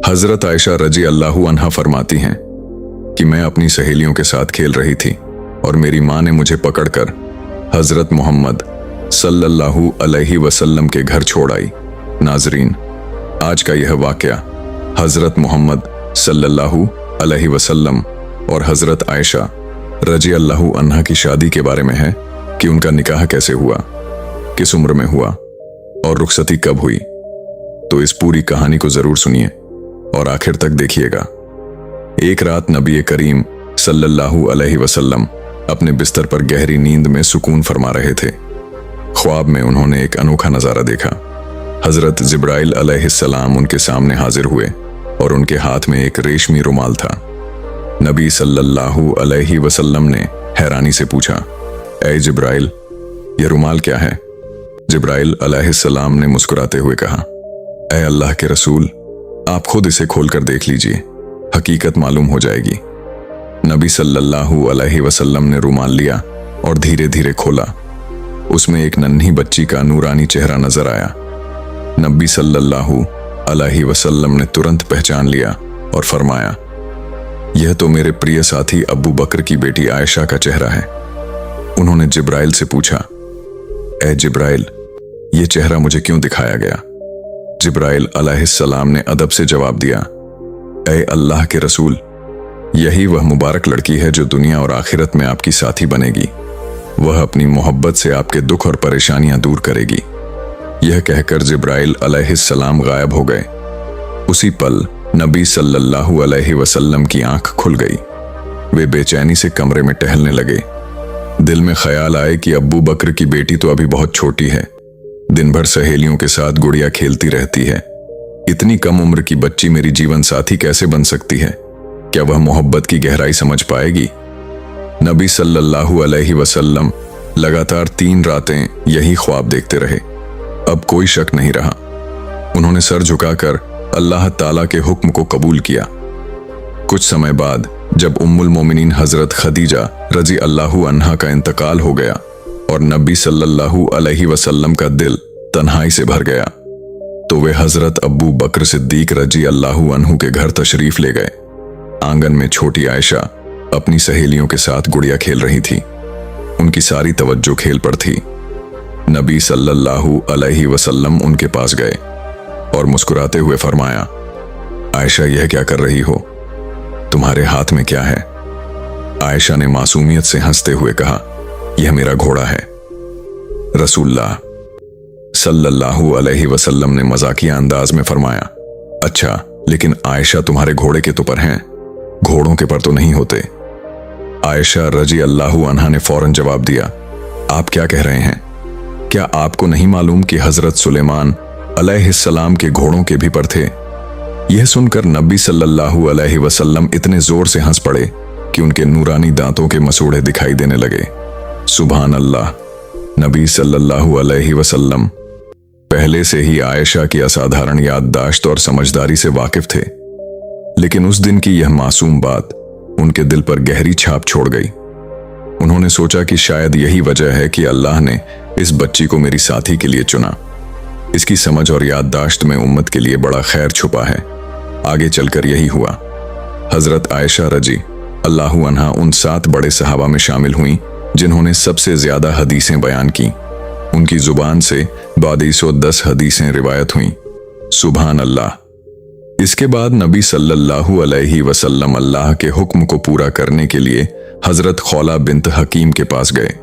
हजरत आयशा रजी अल्लाहु अन्हा फरमाती हैं कि मैं अपनी सहेलियों के साथ खेल रही थी और मेरी माँ ने मुझे पकड़कर हजरत मोहम्मद सल्लल्लाहु अलैहि वसल्लम के घर छोड़ आई। नाजरीन, आज का यह वाकया हजरत मोहम्मद सल्लल्लाहु अलैहि वसल्लम और हजरत आयशा रजी अल्लाहु अन्हा की शादी के बारे में है कि उनका निकाह कैसे हुआ, किस उम्र में हुआ और रुखसती कब हुई। तो इस पूरी कहानी को जरूर सुनिए और आखिर तक देखिएगा। एक रात नबी करीम सल्लल्लाहु अलैहि वसल्लम अपने बिस्तर पर गहरी नींद में सुकून फरमा रहे थे। ख्वाब में उन्होंने एक अनोखा नजारा देखा। हजरत जिब्राइल अलैहिस्सलाम उनके सामने हाजिर हुए और उनके हाथ में एक रेशमी रुमाल था। नबी सल्लल्लाहु अलैहि वसल्लम ने हैरानी से पूछा, ऐ जिब्राइल, यह रुमाल क्या है? जिब्राइल अलैहिस्सलाम ने मुस्कुराते हुए कहा, ऐ अल्लाह के रसूल, आप खुद इसे खोलकर देख लीजिए, हकीकत मालूम हो जाएगी। नबी सल्लल्लाहु अलैहि वसल्लम ने रुमाल लिया और धीरे धीरे खोला। उसमें एक नन्ही बच्ची का नूरानी चेहरा नजर आया। नबी सल्लल्लाहु अलैहि वसल्लम ने तुरंत पहचान लिया और फरमाया, यह तो मेरे प्रिय साथी अबू बकर की बेटी आयशा का चेहरा है। उन्होंने जिब्राइल से पूछा, ऐ जिब्राइल, यह चेहरा मुझे क्यों दिखाया गया? जिब्राइल अलैहिस्सलाम ने अदब से जवाब दिया, ऐ अल्लाह के रसूल, यही वह मुबारक लड़की है जो दुनिया और आखिरत में आपकी साथी बनेगी। वह अपनी मोहब्बत से आपके दुख और परेशानियां दूर करेगी। यह कहकर जिब्राइल अलैहिस्सलाम गायब हो गए। उसी पल नबी सल्लल्लाहु अलैहि वसल्लम की आंख खुल गई। वे बेचैनी से कमरे में टहलने लगे। दिल में ख्याल आए कि अब्बू बकर की बेटी तो अभी बहुत छोटी है, दिन भर सहेलियों के साथ गुड़िया खेलती रहती है। इतनी कम उम्र की बच्ची मेरी जीवन साथी कैसे बन सकती है? क्या वह मोहब्बत की गहराई समझ पाएगी? नबी सल्लल्लाहु अलैहि वसल्लम लगातार 3 रातें यही ख्वाब देखते रहे। अब कोई शक नहीं रहा। उन्होंने सर झुकाकर अल्लाह ताला के हुक्म को कबूल किया। कुछ समय बाद जब उम्मुल मोमिनीन हजरत खदीजा रजी अल्लाहु अन्हा का इंतकाल हो गया और नबी सल्लल्लाहु अलैहि वसल्लम का दिल तन्हाई से भर गया, तो वे हजरत अब्बू बकर सिद्दीक रजी अल्लाहु अन्हु के घर तशरीफ ले गए। आंगन में छोटी आयशा अपनी सहेलियों के साथ गुड़िया खेल रही थी। उनकी सारी तवज्जो खेल पर थी। नबी सल्लल्लाहु अलैहि वसल्लम उनके पास गए और मुस्कुराते हुए फरमाया, आयशा, यह क्या कर रही हो? तुम्हारे हाथ में क्या है? आयशा ने मासूमियत से हंसते हुए कहा, यह मेरा घोड़ा है। रसूलुल्लाह सल्लल्लाहु अलैहि वसल्लम ने मजाकिया अंदाज में फरमाया, अच्छा, लेकिन आयशा, तुम्हारे घोड़े के तो पर हैं, घोड़ों के पर तो नहीं होते। आयशा रजी अल्लाहु अन्हा ने फौरन जवाब दिया, आप क्या कह रहे हैं? क्या आपको नहीं मालूम कि हजरत सुलेमान अलैहिस्सलाम के घोड़ों के भी पर थे? यह सुनकर नबी सल्लल्लाहु अलैहि वसल्लम इतने जोर से हंस पड़े कि उनके नूरानी दांतों के मसूड़े दिखाई देने लगे। सुभान अल्लाह! नबी सल्लल्लाहु अलैहि वसल्लम पहले से ही आयशा की असाधारण याददाश्त और समझदारी से वाकिफ थे, लेकिन उस दिन की यह मासूम बात उनके दिल पर गहरी छाप छोड़ गई। उन्होंने सोचा कि शायद यही वजह है कि अल्लाह ने इस बच्ची को मेरी साथी के लिए चुना। इसकी समझ और याददाश्त में उम्मत के लिए बड़ा खैर छुपा है। आगे चलकर यही हुआ। हजरत आयशा रजी अल्लाहु अन्हा उन 7 बड़े सहाबा में शामिल हुईं जिन्होंने सबसे ज्यादा हदीसें बयान की। उनकी जुबान से 2210 हदीसें रिवायत हुईं। सुभान अल्लाह! इसके बाद नबी सल्लल्लाहु अलैहि वसल्लम अल्लाह के हुक्म को पूरा करने के लिए हजरत खौला बिन्त हकीम के पास गए।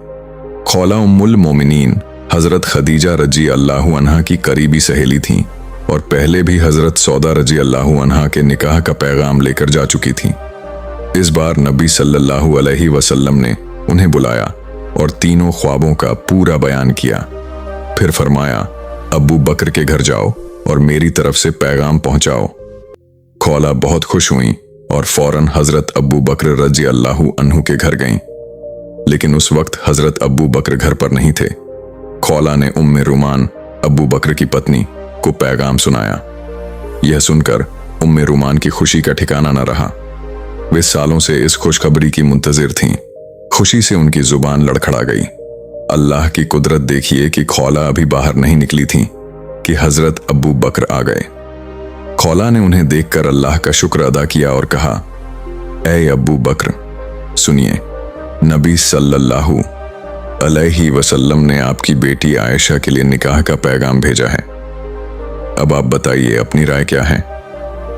खौला उम्मुल मोमिनीन हजरत खदीजा रजी अल्लाहु अन्हा की करीबी सहेली थीं और पहले भी हजरत सौदा रजी अल्लाहु अन्हा के निकाह का पैगाम लेकर जा चुकी थीं। इस बार नबी सल्लल्लाहु अलैहि वसल्लम ने उन्हें बुलाया और तीनों ख्वाबों का पूरा बयान किया। फिर फरमाया, अब्बू बकर के घर जाओ और मेरी तरफ से पैगाम पहुंचाओ। खौला बहुत खुश हुई और फौरन हजरत अब्बू बकर रजी अल्लाहु अन्हु के घर गईं। लेकिन उस वक्त हजरत अब्बू बकर घर पर नहीं थे। खौला ने उम्मे रुमान अब्बू बकर की पत्नी को पैगाम सुनाया। यह सुनकर उम्मे रुमान की खुशी का ठिकाना न रहा। वे सालों से इस खुशखबरी की मुंतजिर थीं। खुशी से उनकी जुबान लड़खड़ा गई। अल्लाह की कुदरत देखिए कि खौला अभी बाहर नहीं निकली थी कि हजरत अब्बू बकर आ गए। खौला ने उन्हें देखकर अल्लाह का शुक्र अदा किया और कहा, ऐ अबू बकर, सुनिए, नबी सल्लल्लाहु अलैहि वसल्लम ने आपकी बेटी आयशा के लिए निकाह का पैगाम भेजा है। अब आप बताइए अपनी राय क्या है।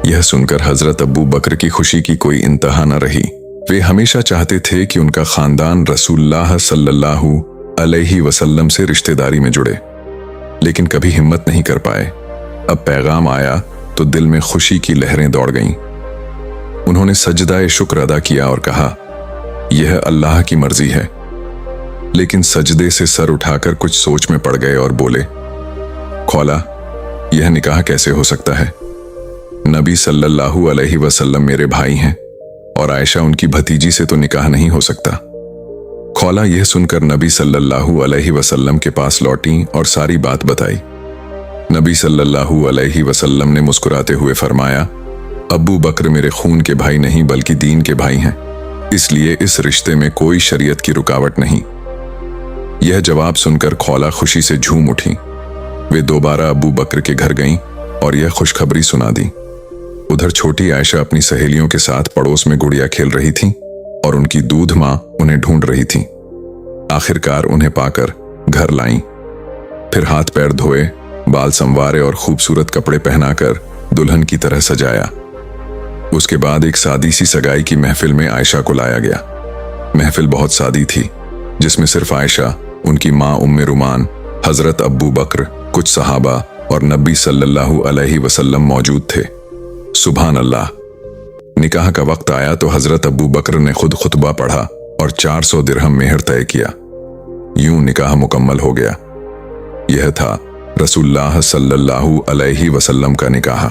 यह सुनकर हजरत अबू बकर की खुशी की कोई इंतहा न रही। वे हमेशा चाहते थे कि उनका खानदान रसूलुल्लाह सल्लल्लाहु अलैहि वसल्लम से रिश्तेदारी में जुड़े, लेकिन कभी हिम्मत नहीं कर पाए। अब पैगाम आया तो दिल में खुशी की लहरें दौड़ गईं। उन्होंने सजदाए शुक्र अदा किया और कहा, यह अल्लाह की मर्जी है। लेकिन सजदे से सर उठाकर कुछ सोच में पड़ गए और बोले, खौला, यह निकाह कैसे हो सकता है? नबी सल्लल्लाहु अलैहि वसल्लम मेरे भाई हैं और आयशा उनकी भतीजी से तो निकाह नहीं हो सकता। खौला यह सुनकर नबी सल्लल्लाहु अलैहि वसल्लम के पास लौटी और सारी बात बताई। नबी सल्लल्लाहु अलैहि वसल्लम ने मुस्कुराते हुए फरमाया, अबू बकर मेरे खून के भाई नहीं बल्कि दीन के भाई हैं, इसलिए इस रिश्ते में कोई शरीयत की रुकावट नहीं। यह जवाब सुनकर खौला खुशी से झूम उठी। वे दोबारा अबू बकर के घर गईं और यह खुशखबरी सुना दी। उधर छोटी आयशा अपनी सहेलियों के साथ पड़ोस में गुड़िया खेल रही थी और उनकी दूध मां उन्हें ढूंढ रही थी। आखिरकार उन्हें पाकर घर लाईं, फिर हाथ पैर धोए, बाल संवारे और खूबसूरत कपड़े पहनाकर दुल्हन की तरह सजाया। उसके बाद एक सादी सी सगाई की महफिल में आयशा को लाया गया। महफिल बहुत सादी थी, जिसमें सिर्फ आयशा, उनकी मां उम्मे रुमान, हजरत अबू बकर, कुछ सहाबा और नबी सल्लल्लाहु अलैहि वसल्लम मौजूद थे। सुभान अल्लाह। निकाह का वक्त आया तो हजरत अबू बकर ने खुद खुतबा पढ़ा और 400 दिरहम मेहर तय किया। यूं निकाह मुकम्मल हो गया। यह था रसूलुल्लाह सल्लल्लाहु अलैहि वसल्लम का निकाह।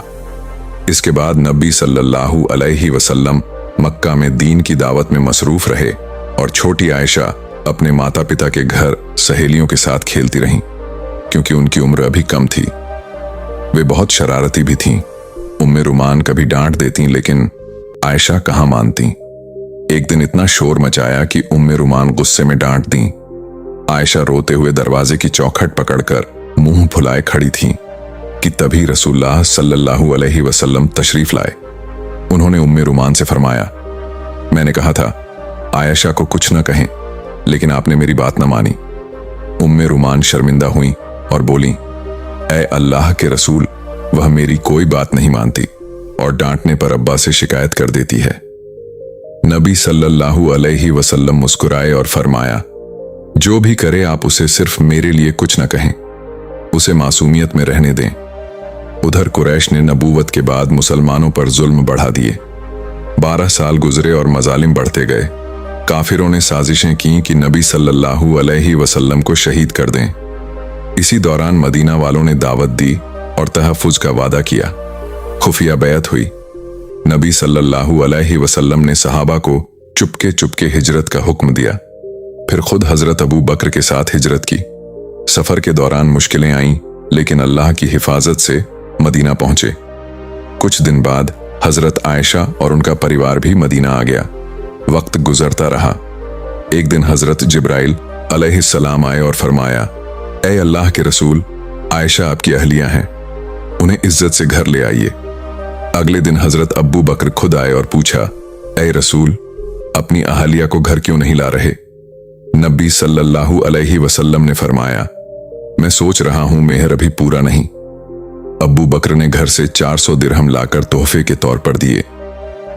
इसके बाद नबी सल्लल्लाहु अलैहि वसल्लम मक्का में दीन की दावत में मसरूफ रहे और छोटी आयशा अपने माता पिता के घर सहेलियों के साथ खेलती रहीं, क्योंकि उनकी उम्र अभी कम थी। वे बहुत शरारती भी थीं। उम्मे रुमान कभी डांट देती, लेकिन आयशा कहाँ मानती। एक दिन इतना शोर मचाया कि उम्मे रुमान गुस्से में डांट दी। आयशा रोते हुए दरवाजे की चौखट पकड़कर मुंह फुलाए खड़ी थी कि तभी रसूलुल्लाह सल्लल्लाहु अलैहि वसल्लम तशरीफ लाए। उन्होंने उम्मे रुमान से फरमाया, मैंने कहा था आयशा को कुछ न कहें, लेकिन आपने मेरी बात न मानी। उम्मे रुमान शर्मिंदा हुई और बोली, ऐ अल्लाह के रसूल, वह मेरी कोई बात नहीं मानती और डांटने पर अब्बा से शिकायत कर देती है। नबी सल्लल्लाहु अलैहि वसल्लम मुस्कुराए और फरमाया, जो भी करे आप उसे सिर्फ मेरे लिए कुछ न कहें, उसे मासूमियत में रहने दें। उधर कुरैश ने नबूवत के बाद मुसलमानों पर जुल्म बढ़ा दिए। 12 साल गुजरे और मजालिम बढ़ते गए। काफिरों ने साजिशें की कि नबी सल्लल्लाहु अलैहि वसल्लम को शहीद कर दें। इसी दौरान मदीना वालों ने दावत दी और तहफ्फुज का वादा किया। खुफिया बैत हुई। नबी सल्लल्लाहु अलैहि वसल्लम ने सहाबा को चुपके चुपके हिजरत का हुक्म दिया। फिर खुद हजरत अबू बकर के साथ हिजरत की। सफर के दौरान मुश्किलें आईं, लेकिन अल्लाह की हिफाजत से मदीना पहुंचे। कुछ दिन बाद हजरत आयशा और उनका परिवार भी मदीना आ गया। वक्त गुजरता रहा। एक दिन हजरत जिब्राइल अलैहिस्सलाम आए और फरमाया, ऐ अल्लाह के रसूल, आयशा आपकी अहलिया हैं, उन्हें इज्जत से घर ले आइए। अगले दिन हजरत अब्बू बकर खुद आए और पूछा, ऐ रसूल, अपनी अहलिया को घर क्यों नहीं ला रहे? नबी सल्लल्लाहु अलैहि वसल्लम ने फरमाया, मैं सोच रहा हूं मेहर अभी पूरा नहीं। अब्बू बकर ने घर से 400 दिरहम लाकर तोहफे के तौर पर दिए।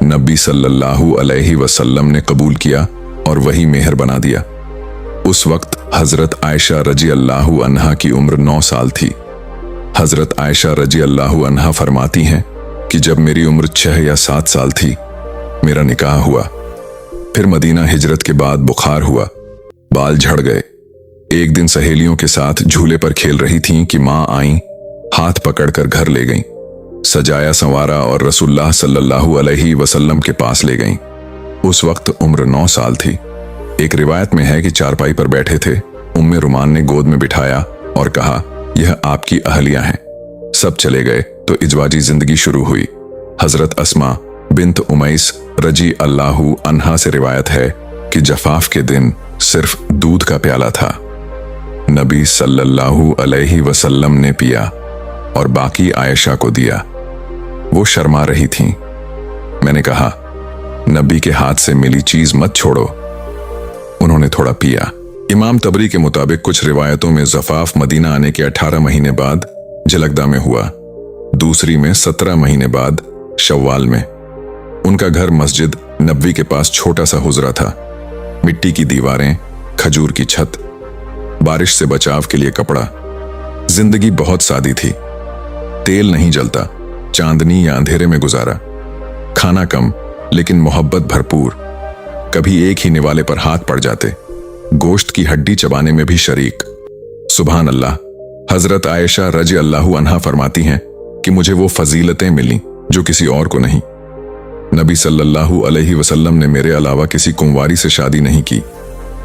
नबी सल्लल्लाहु अलैहि वसल्लम ने कबूल किया और वही मेहर बना दिया। उस वक्त हजरत आयशा रजी अल्लाहु अन्हा की उम्र 9 साल थी। हजरत आयशा रजी अल्लाहु अन्हा फरमाती हैं कि जब मेरी उम्र 6 या 7 साल थी, मेरा निकाह हुआ। फिर मदीना हिजरत के बाद बुखार हुआ, बाल झड़ गए। एक दिन सहेलियों के साथ झूले पर खेल रही थीं कि मां आईं, हाथ पकड़कर घर ले गईं, सजाया संवारा और रसूलुल्लाह सल्लल्लाहु अलैहि वसल्लम के पास ले गईं। उस वक्त उम्र 9 साल थी। एक रिवायत में है कि चारपाई पर बैठे थे। उम्मे रुमान ने गोद में बिठाया और कहा, यह आपकी अहलिया हैं। सब चले गए तो इजवाजी जिंदगी शुरू हुई। हजरत अस्मा बिन्त उमैस रजी अल्लाहु अन्हा से रिवायत है कि जफाफ के दिन सिर्फ दूध का प्याला था। नबी सल्लल्लाहु अलैहि वसल्लम ने पिया और बाकी आयशा को दिया। वो शर्मा रही थीं। मैंने कहा, नबी के हाथ से मिली चीज मत छोड़ो। उन्होंने थोड़ा पिया। इमाम तबरी के मुताबिक कुछ रिवायतों में ज़फ़ाफ मदीना आने के 18 महीने बाद जलगदा में हुआ, दूसरी में 17 महीने बाद शव्वाल में। उनका घर मस्जिद नबवी के पास छोटा सा हुजरा था। मिट्टी की दीवारें, खजूर की छत, बारिश से बचाव के लिए कपड़ा। जिंदगी बहुत सादी थी। तेल नहीं जलता, चांदनी या अंधेरे में गुजारा। खाना कम लेकिन मोहब्बत भरपूर। कभी एक ही निवाले पर हाथ पड़ जाते, गोश्त की हड्डी चबाने में भी शरीक। सुभान अल्लाह। हजरत आयशा रज़ी अल्लाहु अन्हा फरमाती हैं कि मुझे वो फजीलतें मिली जो किसी और को नहीं। नबी सल्लल्लाहु अलैहि वसल्लम ने मेरे अलावा किसी कुंवारी से शादी नहीं की,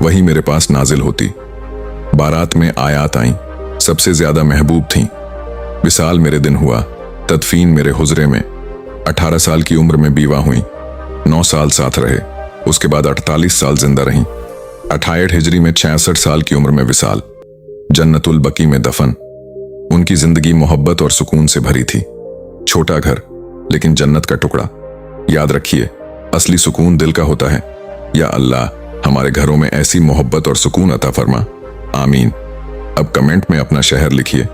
वही मेरे पास नाजिल होती। बारात में आयात आईं, सबसे ज्यादा महबूब थीं। विसाल मेरे दिन हुआ, तदफीन मेरे हुजरे में। 18 साल की उम्र में बीवा हुई, 9 साल साथ रहे, उसके बाद 48 साल जिंदा रहीं। 68 हिजरी में 66 साल की उम्र में विसाल, जन्नतुल बकी में दफन। उनकी जिंदगी मोहब्बत और सुकून से भरी थी। छोटा घर लेकिन जन्नत का टुकड़ा। याद रखिए, असली सुकून दिल का होता है। या अल्लाह हमारे घरों में ऐसी मोहब्बत और सुकून अता फरमा, आमीन। अब कमेंट में अपना शहर लिखिए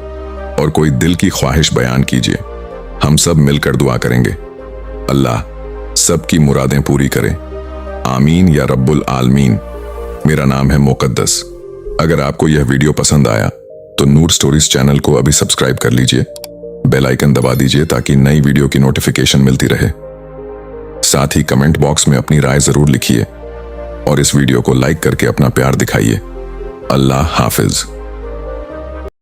और कोई दिल की ख्वाहिश बयान कीजिए, हम सब मिलकर दुआ करेंगे। अल्लाह सबकी मुरादें पूरी करे, आमीन या रब्बुल आलमीन। मेरा नाम है मुकद्दस। अगर आपको यह वीडियो पसंद आया तो नूर स्टोरीज चैनल को अभी सब्सक्राइब कर लीजिए, बेल आइकन दबा दीजिए ताकि नई वीडियो की नोटिफिकेशन मिलती रहे। साथ ही कमेंट बॉक्स में अपनी राय जरूर लिखिए और इस वीडियो को लाइक करके अपना प्यार दिखाइए। अल्लाह हाफिज।